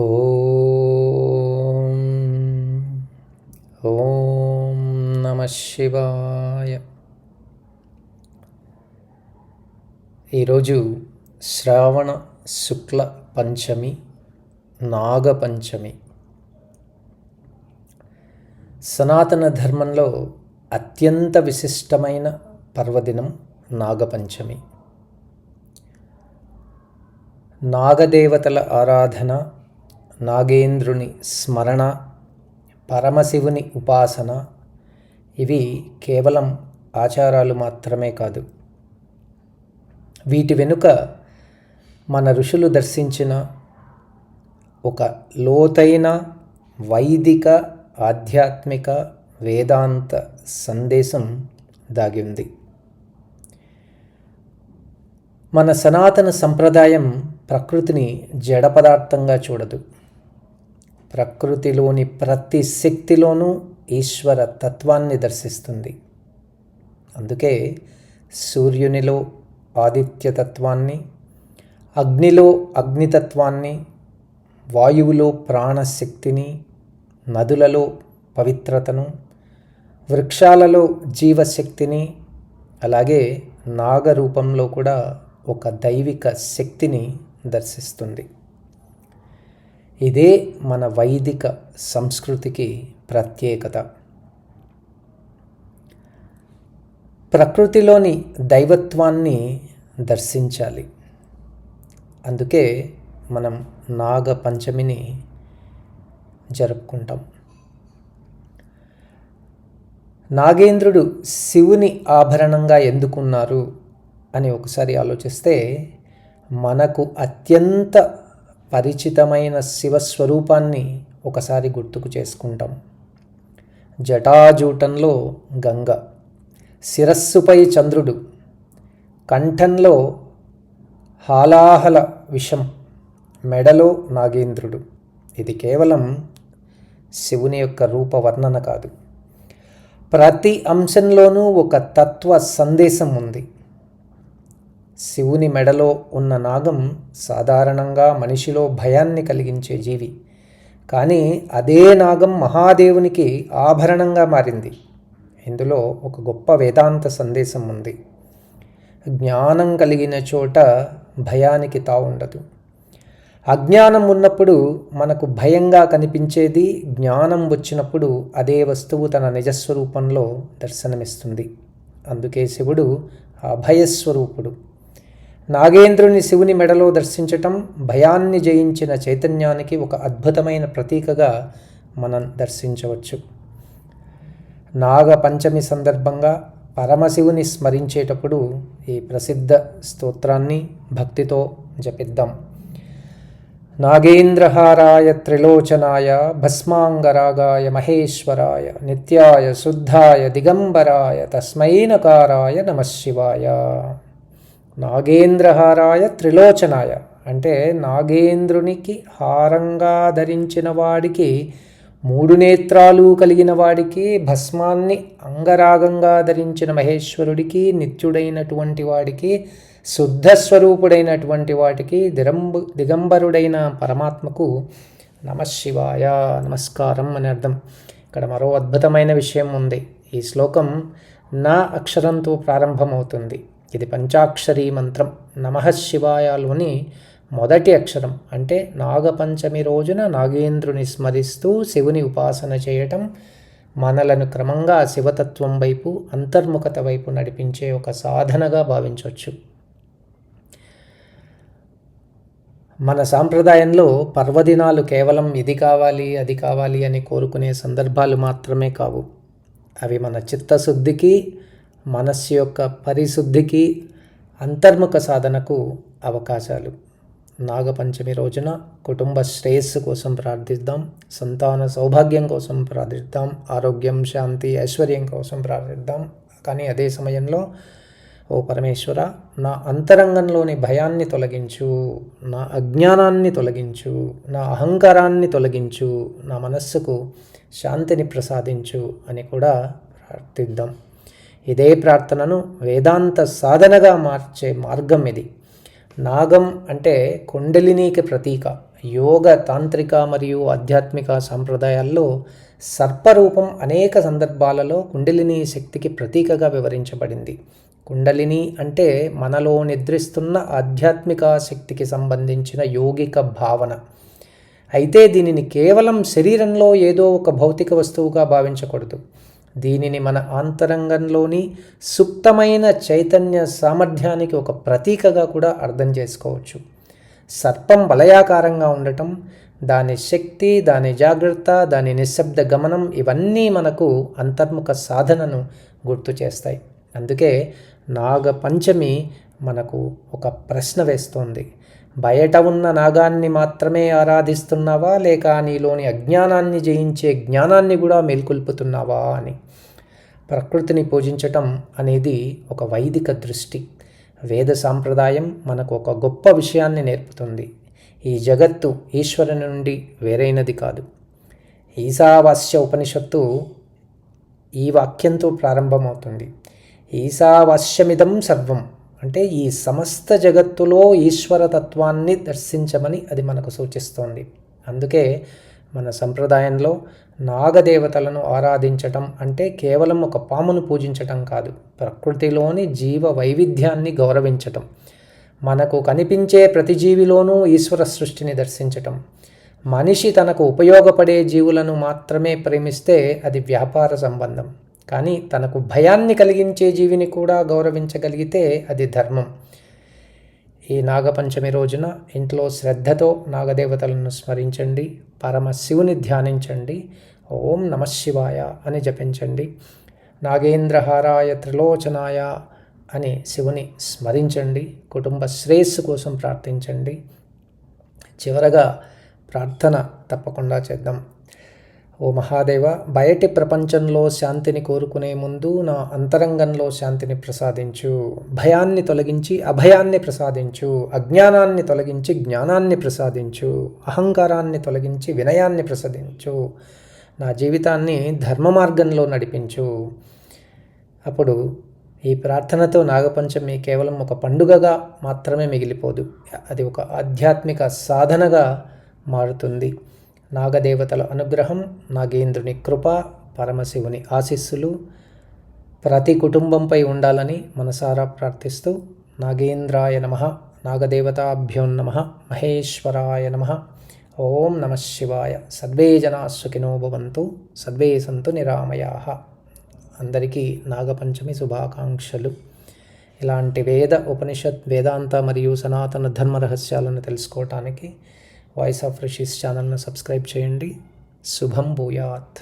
ఓం ఓం నమః శివాయ. ఈరోజు శ్రావణ శుక్ల పంచమి, నాగపంచమి. సనాతన ధర్మంలో అత్యంత విశిష్టమైన పర్వదినం నాగపంచమి. నాగదేవతల ఆరాధన, నాగేంద్రుని స్మరణ, పరమశివుని ఉపాసన ఇవి కేవలం ఆచారాలు మాత్రమే కాదు. వీటి వెనుక మన ఋషులు దర్శించిన ఒక లోతైన వైదిక, ఆధ్యాత్మిక, వేదాంత సందేశం దాగి ఉంది. మన సనాతన సంప్రదాయం ప్రకృతిని జడ పదార్థంగా చూడదు. ప్రకృతిలోని ప్రతి శక్తిలోనూ ఈశ్వర తత్వాన్ని దర్శిస్తుంది. అందుకే సూర్యునిలో ఆదిత్యతత్వాన్ని, అగ్నిలో అగ్నితత్వాన్ని, వాయువులో ప్రాణశక్తిని, నదులలో పవిత్రతను, వృక్షాలలో జీవశక్తిని, అలాగే నాగరూపంలో కూడా ఒక దైవిక శక్తిని దర్శిస్తుంది. ఇదే మన వైదిక సంస్కృతికి ప్రత్యేకత. ప్రకృతిలోని దైవత్వాన్ని దర్శించాలి. అందుకే మనం నాగపంచమిని జరుపుకుంటాం. నాగేంద్రుడు శివుని ఆభరణంగా ఎందుకున్నారు అని ఒకసారి ఆలోచిస్తే మనకు అత్యంత పరిచితమైన శివస్వరూపాన్ని ఒకసారి గుర్తుకు చేసుకుంటాం. జటాజూటంలో గంగ, శిరస్సుపై చంద్రుడు, కంఠంలో హాలాహల విషం, మెడలో నాగేంద్రుడు. ఇది కేవలం శివుని యొక్క రూపవర్ణన కాదు. ప్రతి అంశంలోనూ ఒక తత్వ సందేశం ఉంది. శివుని మెడలో ఉన్న నాగం సాధారణంగా మనిషిలో భయాన్ని కలిగించే జీవి. కానీ అదే నాగం మహాదేవునికి ఆభరణంగా మారింది. ఇందులో ఒక గొప్ప వేదాంత సందేశం ఉంది. జ్ఞానం కలిగిన చోట భయానికి తావుండదు. అజ్ఞానం ఉన్నప్పుడు మనకు భయంగా కనిపించేది, జ్ఞానం వచ్చినప్పుడు అదే వస్తువు తన నిజస్వరూపంలో దర్శనమిస్తుంది. అందుకే శివుడు అభయస్వరూపుడు. నాగేంద్రుని శివుని మెడలో దర్శించటం భయాన్ని జయించిన చైతన్యానికి ఒక అద్భుతమైన ప్రతీకగా మనం దర్శించవచ్చు. నాగపంచమి సందర్భంగా పరమశివుని స్మరించేటప్పుడు ఈ ప్రసిద్ధ స్తోత్రాన్ని భక్తితో జపిద్దాం. నాగేంద్రహారాయ త్రిలోచనాయ భస్మాంగరాగాయ మహేశ్వరాయ నిత్యాయ శుద్ధాయ దిగంబరాయ తస్మై నకారాయ నమః శివాయ. నాగేంద్రహారాయ త్రిలోచనాయ అంటే నాగేంద్రునికి హారంగా ధరించిన వాడికి, మూడు నేత్రాలు కలిగిన వాడికి, భస్మాన్ని అంగరాగంగా ధరించిన మహేశ్వరుడికి, నిత్యుడైనటువంటి వాడికి, శుద్ధ స్వరూపుడైనటువంటి వాటికి, దిగంబరుడైన పరమాత్మకు నమః శివాయ, నమస్కారం అని అర్థం. ఇక్కడ మరో అద్భుతమైన విషయం ఉంది. ఈ శ్లోకం నా అక్షరంతో ప్రారంభమవుతుంది. ఇది పంచాక్షరీ మంత్రం. నమః శివాయలోని మొదటి అక్షరం. అంటే నాగపంచమి రోజున నాగేంద్రుని స్మరిస్తూ శివుని ఉపాసన చేయటం మనలను క్రమంగా శివతత్వం వైపు, అంతర్ముఖత వైపు నడిపించే ఒక సాధనగా భావించవచ్చు. మన సాంప్రదాయంలో పర్వదినాలు కేవలం ఇది కావాలి, అది కావాలి అని కోరుకునే సందర్భాలు మాత్రమే కావు. అవి మన చిత్తశుద్ధికి, మనస్సు యొక్క పరిశుద్ధికి, అంతర్ముఖ సాధనకు అవకాశాలు. నాగపంచమి రోజున కుటుంబ శ్రేయస్సు కోసం ప్రార్థిద్దాం, సంతాన సౌభాగ్యం కోసం ప్రార్థిద్దాం, ఆరోగ్యం, శాంతి, ఐశ్వర్యం కోసం ప్రార్థిద్దాం. కానీ అదే సమయంలో ఓ పరమేశ్వర, నా అంతరంగంలోని భయాన్ని తొలగించు, నా అజ్ఞానాన్ని తొలగించు, నా అహంకారాన్ని తొలగించు, నా మనస్సుకు శాంతిని ప్రసాదించు అని కూడా ప్రార్థిద్దాం. ఇదే ప్రార్థనను వేదాంత సాధనగా మార్చే మార్గం ఇది. నాగం అంటే కుండలినికి ప్రతీక. యోగ తాంత్రిక మరియు ఆధ్యాత్మిక సాంప్రదాయాల్లో సర్పరూపం అనేక సందర్భాలలో కుండలిని శక్తికి ప్రతీకగా వివరించబడింది. కుండలిని అంటే మనలో నిద్రిస్తున్న ఆధ్యాత్మిక శక్తికి సంబంధించిన యోగిక భావన. అయితే దీనిని కేవలం శరీరంలో ఏదో ఒక భౌతిక వస్తువుగా భావించకూడదు. దీనిని మన అంతరంగంలోని సుప్తమైన చైతన్య సామర్థ్యానికి ఒక ప్రతీకగా కూడా అర్థం చేసుకోవచ్చు. సర్పం వలయాకారంగా ఉండటం, దాని శక్తి, దాని జాగ్రత్త, దాని నిశ్శబ్ద గమనం ఇవన్నీ మనకు అంతర్ముఖ సాధనను గుర్తు చేస్తాయి. అందుకే నాగపంచమి మనకు ఒక ప్రశ్న వేస్తోంది. బయట ఉన్న నాగాన్ని మాత్రమే ఆరాధిస్తున్నావా, లేక నీలోని అజ్ఞానాన్ని జయించే జ్ఞానాన్ని కూడా మేల్కొల్పుతున్నావా అని. ప్రకృతిని పూజించటం అనేది ఒక వైదిక దృష్టి. వేద సాంప్రదాయం మనకు ఒక గొప్ప విషయాన్ని నేర్పుతుంది. ఈ జగత్తు ఈశ్వరుని నుండి వేరైనది కాదు. ఈశావాస్య ఉపనిషత్తు ఈ వాక్యంతో ప్రారంభమవుతుంది. ఈశావాస్యమిదం సర్వం అంటే ఈ సమస్త జగత్తులో ఈశ్వరతత్వాన్ని దర్శించమని అది మనకు సూచిస్తోంది. అందుకే మన సంప్రదాయంలో నాగదేవతలను ఆరాధించటం అంటే కేవలం ఒక పామును పూజించటం కాదు, ప్రకృతిలోని జీవ వైవిధ్యాన్ని గౌరవించటం, మనకు కనిపించే ప్రతి జీవిలోనూ ఈశ్వర సృష్టిని దర్శించటం. మనిషి తనకు ఉపయోగపడే జీవులను మాత్రమే ప్రేమిస్తే అది వ్యాపార సంబంధం. కానీ తనకు భయాన్ని కలిగించే జీవిని కూడా గౌరవించగలిగితే అది ధర్మం. ఈ నాగపంచమి రోజున ఇంట్లో శ్రద్ధతో నాగదేవతలను స్మరించండి, పరమశివుని ధ్యానించండి, ఓం నమః శివాయ అని జపించండి, నాగేంద్రహారాయ త్రిలోచనాయ అని శివుని స్మరించండి, కుటుంబ శ్రేయస్సు కోసం ప్రార్థించండి. చివరగా ప్రార్థన తప్పకుండా చేద్దాం. ఓ మహాదేవ, బయటి ప్రపంచంలో శాంతిని కోరుకునే ముందు నా అంతరంగంలో శాంతిని ప్రసాదించు. భయాన్ని తొలగించి అభయాన్ని ప్రసాదించు. అజ్ఞానాన్ని తొలగించి జ్ఞానాన్ని ప్రసాదించు. అహంకారాన్ని తొలగించి వినయాన్ని ప్రసాదించు. నా జీవితాన్ని ధర్మ మార్గంలో నడిపించు. అప్పుడు ఈ ప్రార్థనతో నాగపంచమి కేవలం ఒక పండుగగా మాత్రమే మిగిలిపోదు, అది ఒక ఆధ్యాత్మిక సాధనగా మారుతుంది. నాగదేవతల అనుగ్రహం, నాగేంద్రుని కృప, పరమశివుని ఆశీస్సులు ప్రతి కుటుంబంపై ఉండాలని మనసారా ప్రార్థిస్తూ, నాగేంద్రాయ నమః, నాగదేవతాభ్యో నమః, మహేశ్వరాయ నమః. ఓం నమః శివాయ. సర్వే జనా సుఖినో భవంతు, సర్వే సంతు నిరామయాః. అందరికీ నాగపంచమి శుభాకాంక్షలు. ఇలాంటి వేద, ఉపనిషత్, వేదాంత మరియు సనాతన ధర్మ రహస్యాలను తెలుసుకోవటానికి వాయిస్ ఆఫ్ రిషీస్ ఛానల్ను సబ్స్క్రైబ్ చేయండి. శుభం భూయాత్.